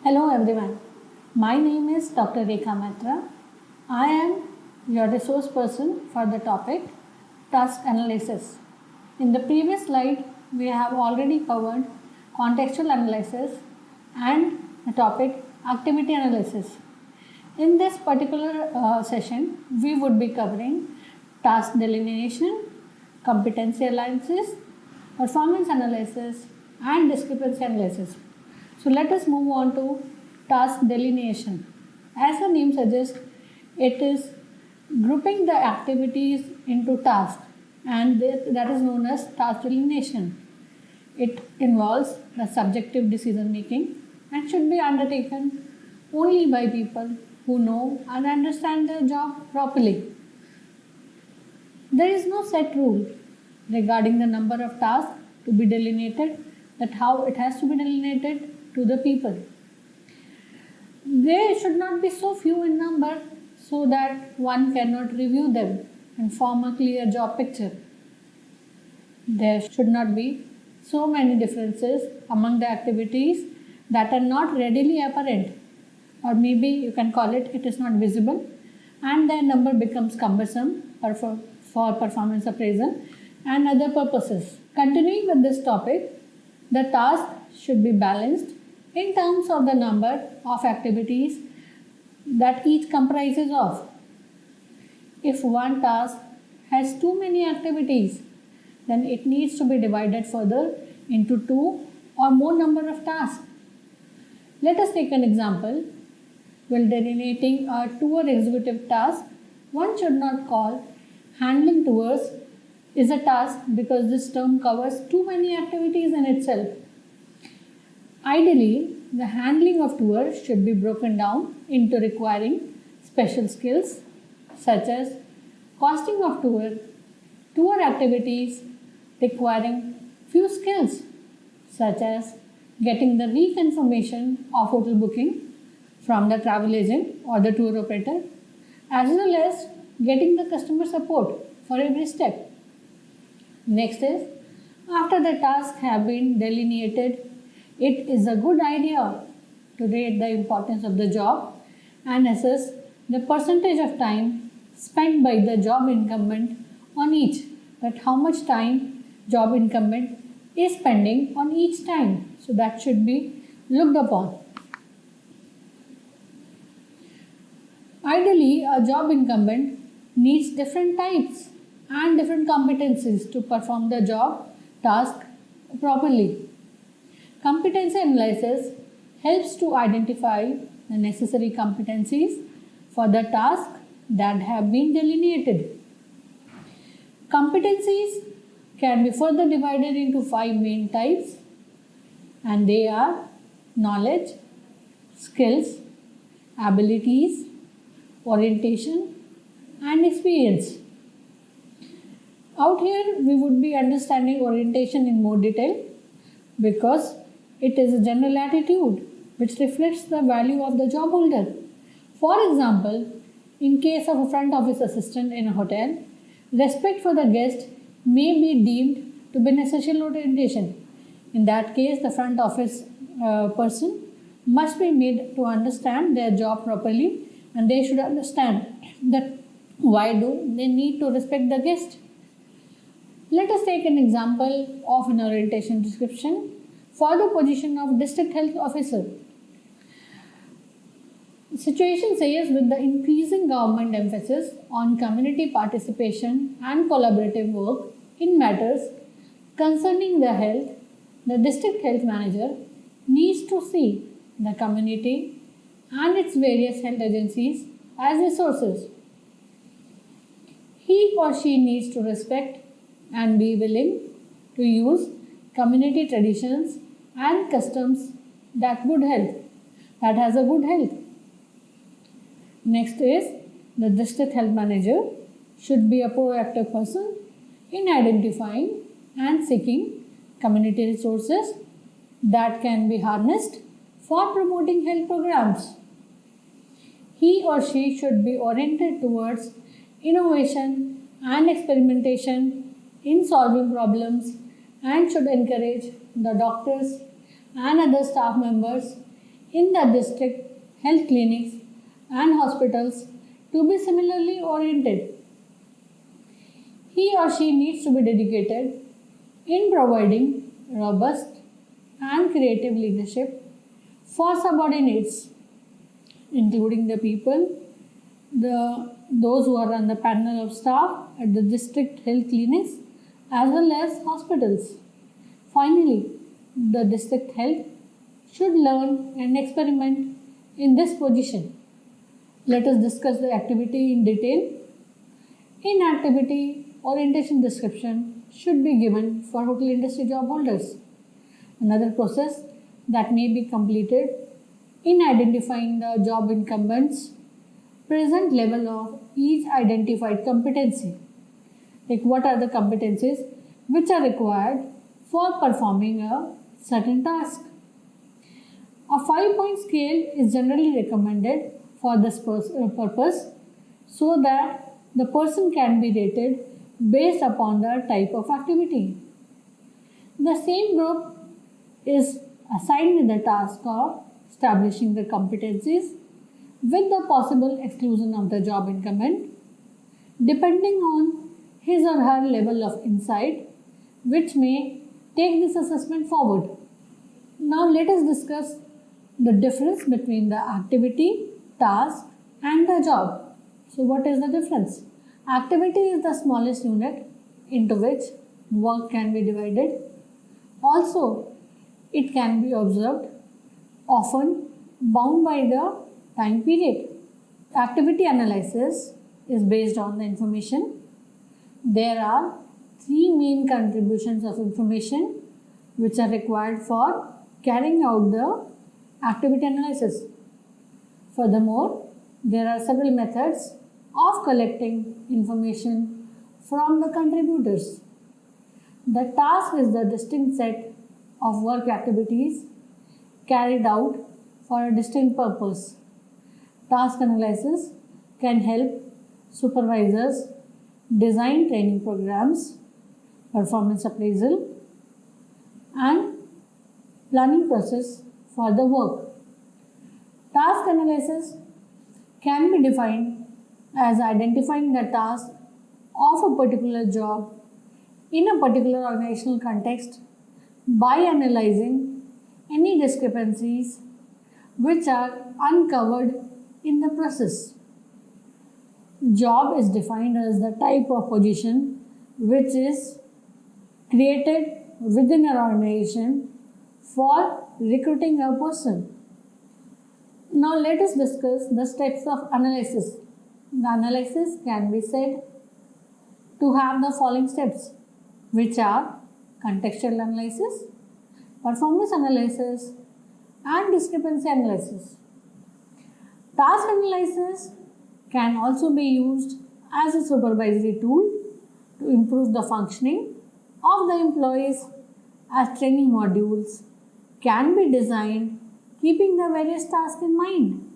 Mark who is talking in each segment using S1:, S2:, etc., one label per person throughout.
S1: Hello everyone, my name is Dr. Rekha Matra. I am your resource person for the topic task analysis. In the previous slide, we have already covered contextual analysis and the topic activity analysis. In this particular session, we would be covering task delineation, competency analysis, performance analysis, and discrepancy analysis. So let us move on to task delineation. As the name suggests, it is grouping the activities into tasks, and that is known as task delineation. It involves the subjective decision making and should be undertaken only by people who know and understand their job properly. There is no set rule regarding the number of tasks to be delineated, that how it has to be delineated to the people. They should not be so few in number so that one cannot review them and form a clear job picture. There should not be so many differences among the activities that are not readily apparent, or maybe you can call it is not visible, and their number becomes cumbersome for performance appraisal and other purposes. Continuing with this topic, the task should be balanced in terms of the number of activities that each comprises of. If one task has too many activities, then it needs to be divided further into two or more number of tasks. Let us take an example. While delineating a tour executive task, one should not call handling tours is a task because this term covers too many activities in itself. Ideally, the handling of tours should be broken down into requiring special skills such as costing of tour activities requiring few skills such as getting the reconfirmation of hotel booking from the travel agent or the tour operator, as well as getting the customer support for every step. Next is, after the tasks have been delineated, it is a good idea to rate the importance of the job and assess the percentage of time spent by the job incumbent on each, that how much time job incumbent is spending on each time. So that should be looked upon. Ideally, a job incumbent needs different types and different competencies to perform the job task properly. Competency analysis helps to identify the necessary competencies for the task that have been delineated. Competencies can be further divided into 5 main types, and they are knowledge, skills, abilities, orientation, and experience. Out here, we would be understanding orientation in more detail because it is a general attitude which reflects the value of the job holder. For example, in case of a front office assistant in a hotel, respect for the guest may be deemed to be an essential orientation. In that case, the front office person must be made to understand their job properly, and they should understand that why do they need to respect the guest. Let us take an example of an orientation description for the position of district health officer. The situation says, with the increasing government emphasis on community participation and collaborative work in matters concerning the health, the district health manager needs to see the community and its various health agencies as resources. He or she needs to respect and be willing to use community traditions and customs that has a good health. Next is, the district health manager should be a proactive person in identifying and seeking community resources that can be harnessed for promoting health programs. He or she should be oriented towards innovation and experimentation in solving problems and should encourage the doctors and other staff members in the district health clinics and hospitals to be similarly oriented. He or she needs to be dedicated in providing robust and creative leadership for subordinates, including the people, those who are on the panel of staff at the district health clinics as well as hospitals. Finally, the district health should learn and experiment in this position. Let us discuss the activity in detail. In activity, orientation description should be given for hotel industry job holders. Another process that may be completed in identifying the job incumbents, present level of each identified competency. Like what are the competencies which are required for performing a certain task. A 5-point scale is generally recommended for this purpose so that the person can be rated based upon the type of activity. The same group is assigned with the task of establishing the competencies with the possible exclusion of the job incumbent depending on his or her level of insight, which may take this assessment forward. Now let us discuss the difference between the activity, task and the job. So what is the difference? Activity is the smallest unit into which work can be divided. Also, it can be observed, often bound by the time period. Activity analysis is based on the information. There are 3 main contributions of information which are required for carrying out the activity analysis. Furthermore, there are several methods of collecting information from the contributors. The task is the distinct set of work activities carried out for a distinct purpose. Task analysis can help supervisors design training programs, performance appraisal, and planning process for the work. Task analysis can be defined as identifying the task of a particular job in a particular organizational context by analyzing any discrepancies which are uncovered in the process. Job is defined as the type of position which is created within an organization for recruiting a person. Now let us discuss the steps of analysis. The analysis can be said to have the following steps, which are contextual analysis, performance analysis, and discrepancy analysis. Task analysis can also be used as a supervisory tool to improve the functioning of the employees, as training modules can be designed keeping the various tasks in mind.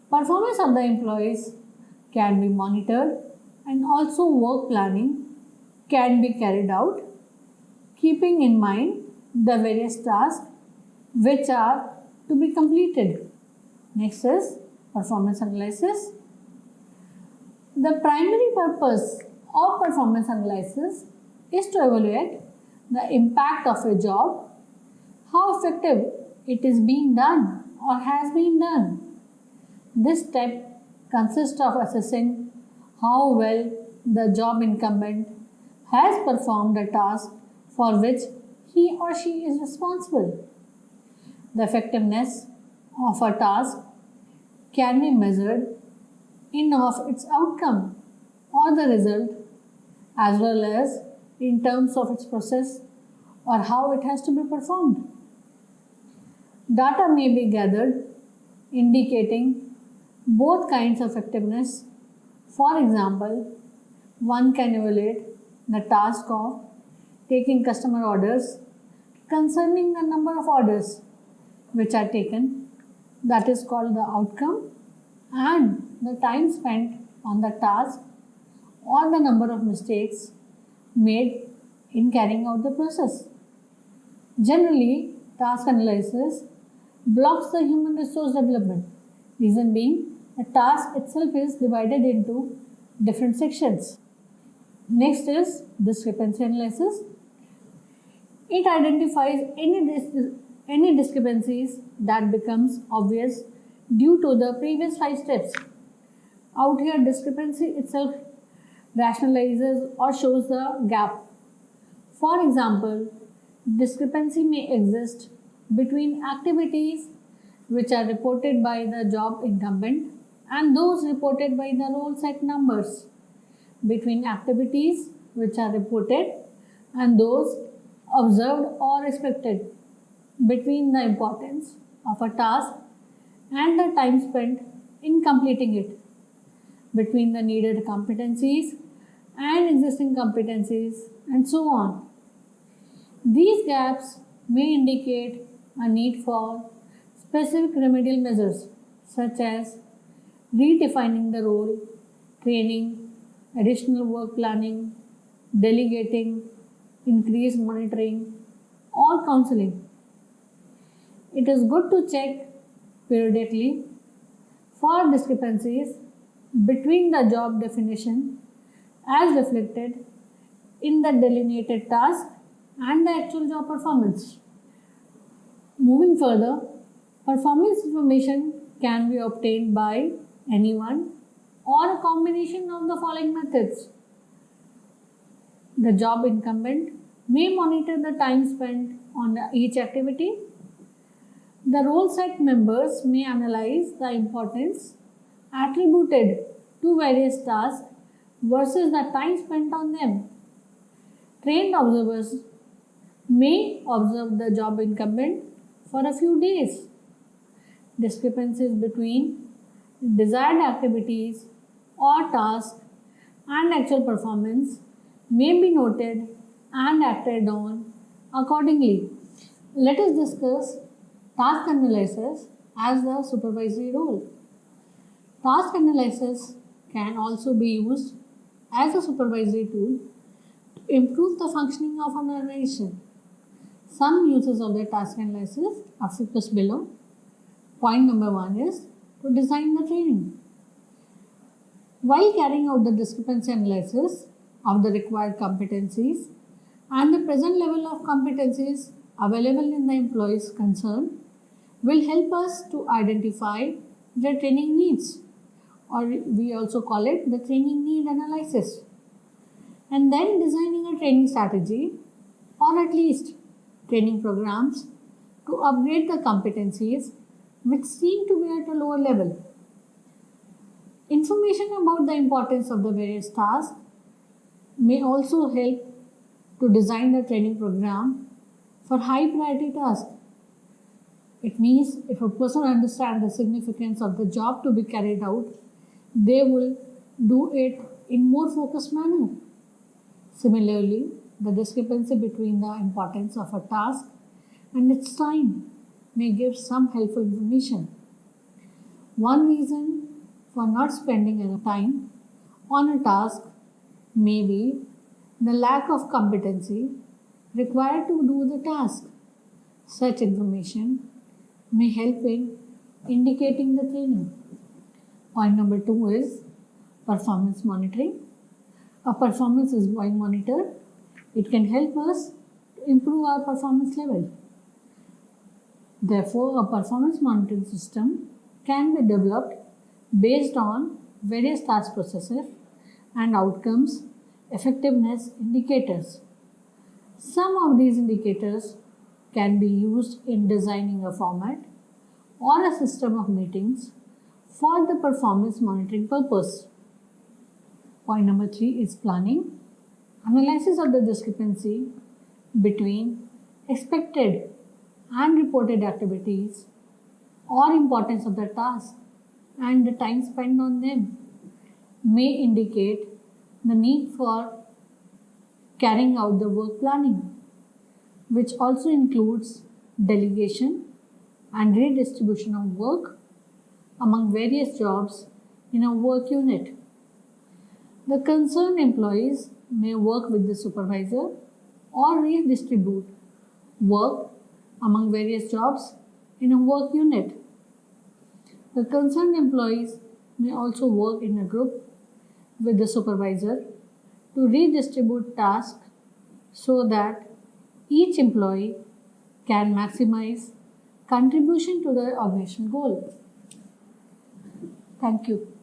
S1: Performance of the employees can be monitored and also work planning can be carried out keeping in mind the various tasks which are to be completed. Next is performance analysis. The primary purpose of performance analysis is to evaluate the impact of a job, how effective it is being done or has been done. This step consists of assessing how well the job incumbent has performed a task for which he or she is responsible. The effectiveness of a task can be measured in of its outcome or the result as well as in terms of its process or how it has to be performed. Data may be gathered indicating both kinds of effectiveness. For example, one can evaluate the task of taking customer orders concerning the number of orders which are taken, that is called the outcome, and the time spent on the task or the number of mistakes made in carrying out the process. Generally, task analysis blocks the human resource development. Reason being, the task itself is divided into different sections. Next is discrepancy analysis. It identifies any discrepancies that becomes obvious due to the previous 5 steps. Out here, discrepancy itself rationalizes or shows the gap. For example, discrepancy may exist between activities which are reported by the job incumbent and those reported by the role set numbers, between activities which are reported and those observed or expected, between the importance of a task and the time spent in completing it, between the needed competencies and existing competencies, and so on. These gaps may indicate a need for specific remedial measures such as redefining the role, training, additional work planning, delegating, increased monitoring, or counseling. It is good to check periodically for discrepancies between the job definition as reflected in the delineated task and the actual job performance. Moving further, performance information can be obtained by anyone or a combination of the following methods. The job incumbent may monitor the time spent on each activity. The role set members may analyze the importance attributed to various tasks versus the time spent on them. Trained observers may observe the job incumbent for a few days. Discrepancies between desired activities or tasks and actual performance may be noted and acted on accordingly. Let us discuss task analysis as the supervisory role. Task analysis can also be used as a supervisory tool to improve the functioning of an organization. Some uses of the task analysis are focused below. Point number 1 is to design the training. While carrying out the discrepancy analysis of the required competencies and the present level of competencies available in the employees concerned will help us to identify the training needs, or we also call it the training need analysis, and then designing a training strategy or at least training programs to upgrade the competencies which seem to be at a lower level. Information about the importance of the various tasks may also help to design the training program for high priority tasks. It means if a person understands the significance of the job to be carried out, they will do it in more focused manner. Similarly, the discrepancy between the importance of a task and its time may give some helpful information. One reason for not spending enough time on a task may be the lack of competency required to do the task. Such information may help in indicating the training. Point number 2 is performance monitoring. A performance is being monitored. It can help us to improve our performance level. Therefore, a performance monitoring system can be developed based on various task processes and outcomes effectiveness indicators. Some of these indicators can be used in designing a format or a system of meetings for the performance monitoring purpose. Point number 3 is planning. Analysis of the discrepancy between expected and reported activities or importance of the task and the time spent on them may indicate the need for carrying out the work planning, which also includes delegation and redistribution of work among various jobs in a work unit. The concerned employees may work with the supervisor or redistribute work among various jobs in a work unit. The concerned employees may also work in a group with the supervisor to redistribute tasks so that each employee can maximize contribution to the organization goal. Thank you.